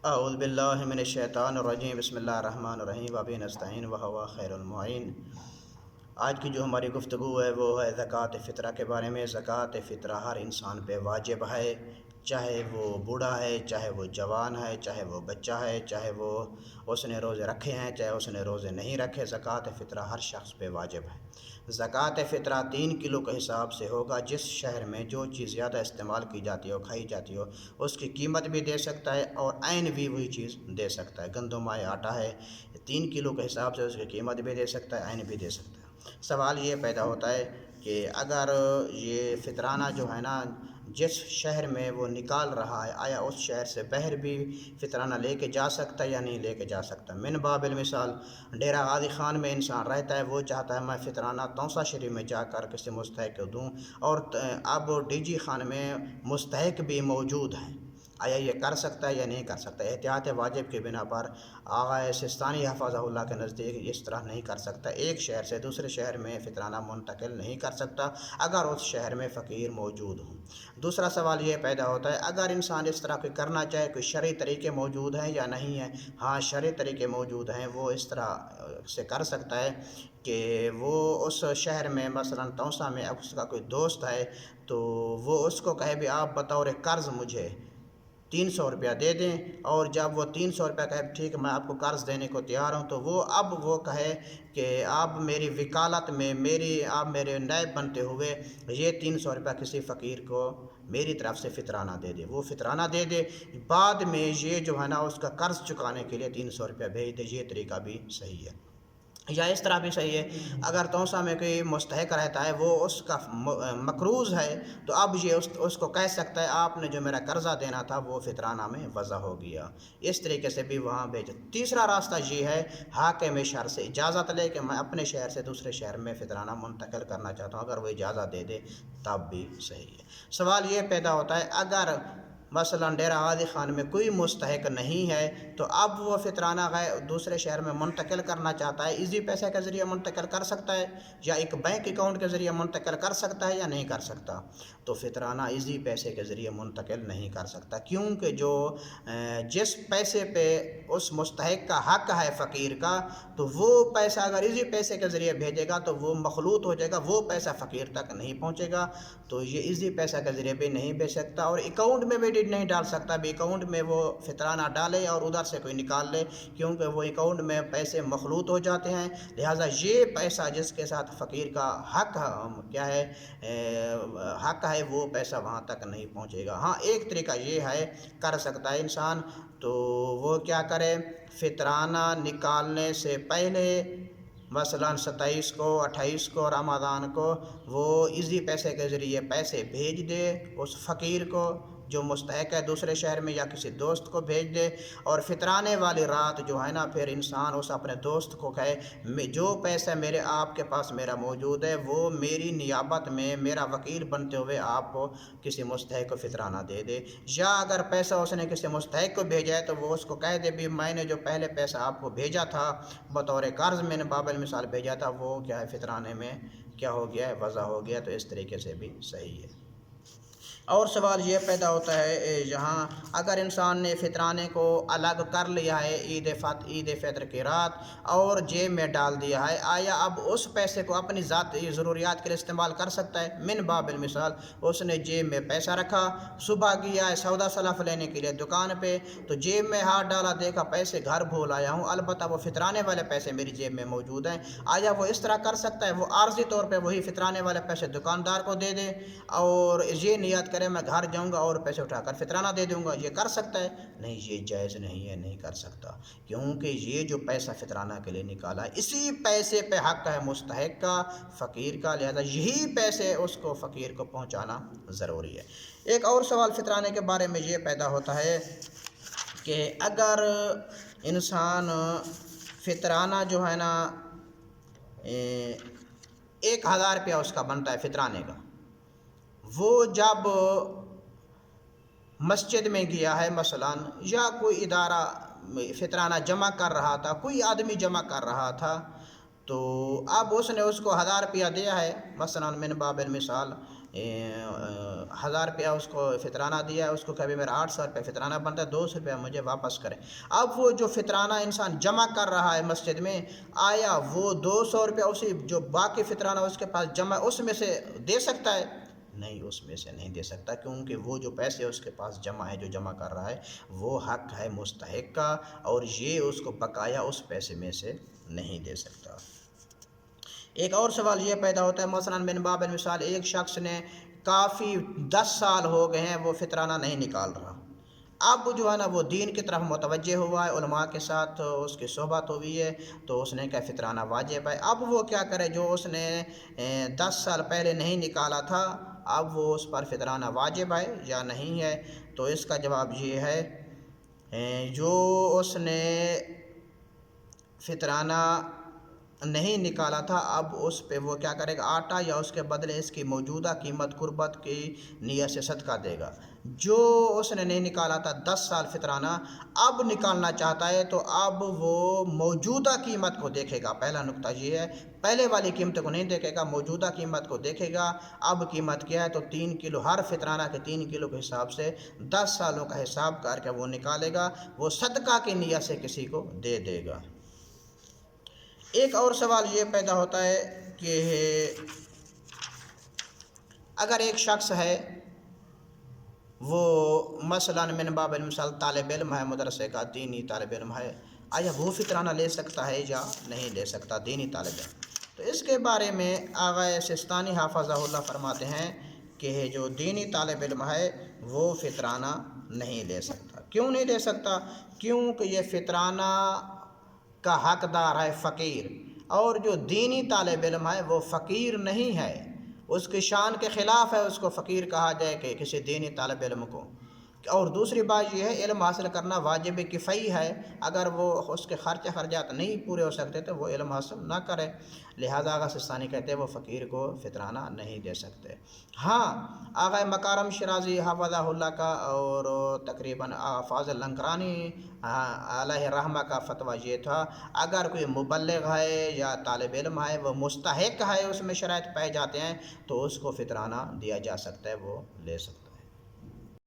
اعوذ باللہ من الشیطان الرجیم بسم اللہ الرحمن الرحیم وبہ نستعین وہو خیر المعین۔ آج کی جو ہماری گفتگو ہے وہ ہے زکوٰۃ فطرہ کے بارے میں۔ زکوٰۃ فطرہ ہر انسان پہ واجب ہے، چاہے وہ بوڑھا ہے، چاہے وہ جوان ہے، چاہے وہ بچہ ہے، چاہے وہ اس نے روزے رکھے ہیں، چاہے اس نے روزے نہیں رکھے، زکوٰۃ فطرہ ہر شخص پہ واجب ہے۔ زکوٰۃ فطرہ 3 کلو کے حساب سے ہوگا۔ جس شہر میں جو چیز زیادہ استعمال کی جاتی ہو، کھائی جاتی ہو، اس کی قیمت بھی دے سکتا ہے اور عین بھی وہی چیز دے سکتا ہے۔ گندم ہے، آٹا ہے، 3 کلو کے حساب سے اس کی قیمت بھی دے سکتا ہے، عین بھی دے سکتا ہے۔ سوال یہ پیدا ہوتا ہے کہ اگر یہ فطرانہ جو ہے نا جس شہر میں وہ نکال رہا ہے، آیا اس شہر سے باہر بھی فطرانہ لے کے جا سکتا ہے یا نہیں لے کے جا سکتا؟ من باب المثال ڈیرہ غازی خان میں انسان رہتا ہے، وہ چاہتا ہے میں فطرانہ تونسا شریف میں جا کر کسی مستحق کو دوں، اور اب ڈی جی خان میں مستحق بھی موجود ہیں، آیا یہ کر سکتا ہے یا نہیں کر سکتا؟ احتیاط واجب کے بنا پر آغا سستانی حفظہ اللہ کے نزدیک اس طرح نہیں کر سکتا۔ ایک شہر سے دوسرے شہر میں فطرانہ منتقل نہیں کر سکتا اگر اس شہر میں فقیر موجود ہوں۔ دوسرا سوال یہ پیدا ہوتا ہے اگر انسان اس طرح کوئی کرنا چاہے، کوئی شرعی طریقے موجود ہیں یا نہیں ہیں؟ ہاں، شرعی طریقے موجود ہیں، وہ اس طرح سے کر سکتا ہے کہ وہ اس شہر میں مثلا تونسا میں اس کا کوئی دوست ہے تو وہ اس کو کہے بھی آپ بطور قرض مجھے 300 روپیہ دے دیں، اور جب وہ 300 روپیہ کہے ٹھیک ہے میں آپ کو قرض دینے کو تیار ہوں، تو وہ کہے کہ آپ میری وکالت میں آپ میرے نائب بنتے ہوئے یہ 300 روپیہ کسی فقیر کو میری طرف سے فطرانہ دے دے، وہ فطرانہ دے دے، بعد میں یہ جو ہے نا اس کا قرض چکانے کے لیے 300 روپیہ بھیج دے۔ یہ طریقہ بھی صحیح ہے، یا اس طرح بھی صحیح ہے اگر تونسا میں کوئی مستحق رہتا ہے، وہ اس کا مقروض ہے، تو اب یہ اس کو کہہ سکتا ہے آپ نے جو میرا قرضہ دینا تھا وہ فطرانہ میں وضع ہو گیا، اس طریقے سے بھی وہاں بھیج۔ تیسرا راستہ یہ ہے حاکم شہر سے اجازت لے کہ میں اپنے شہر سے دوسرے شہر میں فطرانہ منتقل کرنا چاہتا ہوں، اگر وہ اجازت دے دے تب بھی صحیح ہے۔ سوال یہ پیدا ہوتا ہے اگر مثلا ڈیرہ غازی خان میں کوئی مستحق نہیں ہے تو اب وہ فطرانہ دوسرے شہر میں منتقل کرنا چاہتا ہے، ایزی پیسے کے ذریعے منتقل کر سکتا ہے یا ایک بینک اکاؤنٹ کے ذریعے منتقل کر سکتا ہے یا نہیں کر سکتا؟ تو فطرانہ ایزی پیسے کے ذریعے منتقل نہیں کر سکتا، کیونکہ جس پیسے پہ اس مستحق کا حق ہے فقیر کا، تو وہ پیسہ اگر ایزی پیسے کے ذریعے بھیجے گا تو وہ مخلوط ہو جائے گا، وہ پیسہ فقیر تک نہیں پہنچے گا، تو یہ ایزی پیسہ کے ذریعے بھی نہیں بھیج سکتا، اور اکاؤنٹ میں بھی نہیں ڈال سکتا بھی اکاؤنٹ میں وہ فطرانہ ڈالے اور ادھر سے کوئی نکال لے، کیونکہ وہ اکاؤنٹ میں پیسے مخلوط ہو جاتے ہیں، لہٰذا یہ پیسہ جس کے ساتھ فقیر کا حق کیا ہے حق ہے، وہ پیسہ وہاں تک نہیں پہنچے گا۔ ہاں، ایک طریقہ یہ ہے کر سکتا ہے انسان، تو وہ کیا کرے، فطرانہ نکالنے سے پہلے مثلا 27 کو 28 کو رمضان کو وہ ایزی پیسے کے ذریعے پیسے بھیج دے اس فقیر کو جو مستحق ہے دوسرے شہر میں، یا کسی دوست کو بھیج دے، اور فطرانے والی رات جو ہے نا پھر انسان اس اپنے دوست کو کہے جو پیسہ میرے آپ کے پاس میرا موجود ہے وہ میری نیابت میں میرا وکیل بنتے ہوئے آپ کو کسی مستحق کو فطرانہ دے دے، یا اگر پیسہ اس نے کسی مستحق کو بھیجا ہے تو وہ اس کو کہہ دے بھی میں نے جو پہلے پیسہ آپ کو بھیجا تھا بطور قرض میں نے باب المثال بھیجا تھا، وہ کیا ہے فطرانے میں کیا ہو گیا ہے، وضع ہو گیا، تو اس طریقے سے بھی صحیح ہے۔ اور سوال یہ پیدا ہوتا ہے جہاں اگر انسان نے فطرانے کو الگ کر لیا ہے عید فطر کی رات اور جیب میں ڈال دیا ہے، آیا اب اس پیسے کو اپنی ذاتی ضروریات کے لیے استعمال کر سکتا ہے؟ من باب المثال اس نے جیب میں پیسہ رکھا، صبح گیا ہے سودا سلف لینے کے لیے دکان پہ، تو جیب میں ہاتھ ڈالا، دیکھا پیسے گھر بھول آیا ہوں، البتہ وہ فطرانے والے پیسے میری جیب میں موجود ہیں، آیا وہ اس طرح کر سکتا ہے؟ وہ عارضی طور پہ وہی فطرانے والے پیسے دکاندار کو دے دے اور یہ نیت کرے میں گھر جاؤں گا اور پیسے اٹھا کر فطرانہ دے دوں گا، یہ کر سکتا ہے؟ نہیں، یہ جائز نہیں ہے، نہیں کر سکتا، کیونکہ یہ جو پیسہ فطرانہ کے لیے نکالا ہے اسی پیسے پہ حق ہے مستحق کا، فقیر کا، لہذا یہی پیسے اس کو فقیر کو پہنچانا ضروری ہے۔ ایک اور سوال فطرانے کے بارے میں یہ پیدا ہوتا ہے کہ اگر انسان فطرانہ جو ہے نا 1000 روپیہ اس کا بنتا ہے فطرانے کا، وہ جب مسجد میں گیا ہے مثلا یا کوئی ادارہ فطرانہ جمع کر رہا تھا، کوئی آدمی جمع کر رہا تھا، تو اب اس نے اس کو 1000 روپیہ دیا ہے مثلا من باب المثال، 1000 روپیہ اس کو فطرانہ دیا ہے، اس کو کبھی میرا 800 روپیہ فطرانہ بنتا ہے، 200 روپیہ مجھے واپس کریں۔ اب وہ جو فطرانہ انسان جمع کر رہا ہے مسجد میں، آیا وہ 200 روپیہ اسی جو باقی فطرانہ اس کے پاس جمع اس میں سے دے سکتا ہے؟ نہیں، اس میں سے نہیں دے سکتا، کیونکہ وہ جو پیسے اس کے پاس جمع ہے، جو جمع کر رہا ہے، وہ حق ہے مستحق کا، اور یہ اس کو بقایا اس پیسے میں سے نہیں دے سکتا۔ ایک اور سوال یہ پیدا ہوتا ہے، مثلا من باب المثال ایک شخص نے کافی 10 سال ہو گئے ہیں وہ فطرانہ نہیں نکال رہا، اب جو ہے نا وہ دین کی طرف متوجہ ہوا ہے، علماء کے ساتھ اس کی صحبت ہوئی ہے، تو اس نے کہا فطرانہ واجب ہے۔ اب وہ کیا کرے؟ جو اس نے 10 سال پہلے نہیں نکالا تھا، اب وہ اس پر فطرانہ واجب ہے یا نہیں ہے؟ تو اس کا جواب یہ ہے، جو اس نے فطرانہ نہیں نکالا تھا، اب اس پہ وہ کیا کرے گا؟ آٹا یا اس کے بدلے اس کی موجودہ قیمت قربت کی نیت سے صدقہ دے گا۔ جو اس نے نہیں نکالا تھا 10 سال فطرانہ، اب نکالنا چاہتا ہے، تو اب وہ موجودہ قیمت کو دیکھے گا۔ پہلا نقطہ یہ ہے، پہلے والی قیمت کو نہیں دیکھے گا، موجودہ قیمت کو دیکھے گا۔ اب قیمت کیا ہے؟ تو 3 کلو، ہر فطرانہ کے 3 کلو کے حساب سے 10 سالوں کا حساب کر کے وہ نکالے گا، وہ صدقہ کی نیت سے کسی کو دے دے گا۔ ایک اور سوال یہ پیدا ہوتا ہے کہ اگر ایک شخص ہے، وہ مثلا من باب المثال طالب علم ہے، مدرسے کا دینی طالب علم ہے، آیا وہ فطرانہ لے سکتا ہے یا نہیں لے سکتا؟ دینی طالب علم، تو اس کے بارے میں آغا سستانی حافظہ اللہ فرماتے ہیں کہ جو دینی طالب علم ہے وہ فطرانہ نہیں لے سکتا۔ کیوں نہیں لے سکتا؟ کیونکہ یہ فطرانہ کا حقدار ہے فقیر، اور جو دینی طالب علم ہے وہ فقیر نہیں ہے، اس کی شان کے خلاف ہے اس کو فقیر کہا جائے کہ کسی دینی طالب علم کو۔ اور دوسری بات یہ ہے، علم حاصل کرنا واجب کفایہ ہے، اگر وہ اس کے خرچات نہیں پورے ہو سکتے تو وہ علم حاصل نہ کرے، لہذا آغا سستانی کہتے ہیں وہ فقیر کو فطرانہ نہیں دے سکتے۔ ہاں، آغا مکارم شیرازی حفظہ اللہ کا اور تقریباً فاضل لنکرانی علیہ رحمہ کا فتویٰ یہ تھا، اگر کوئی مبلغ ہے یا طالب علم ہے، وہ مستحق ہے، اس میں شرائط پائے جاتے ہیں، تو اس کو فطرانہ دیا جا سکتا ہے، وہ لے سکتا ہے۔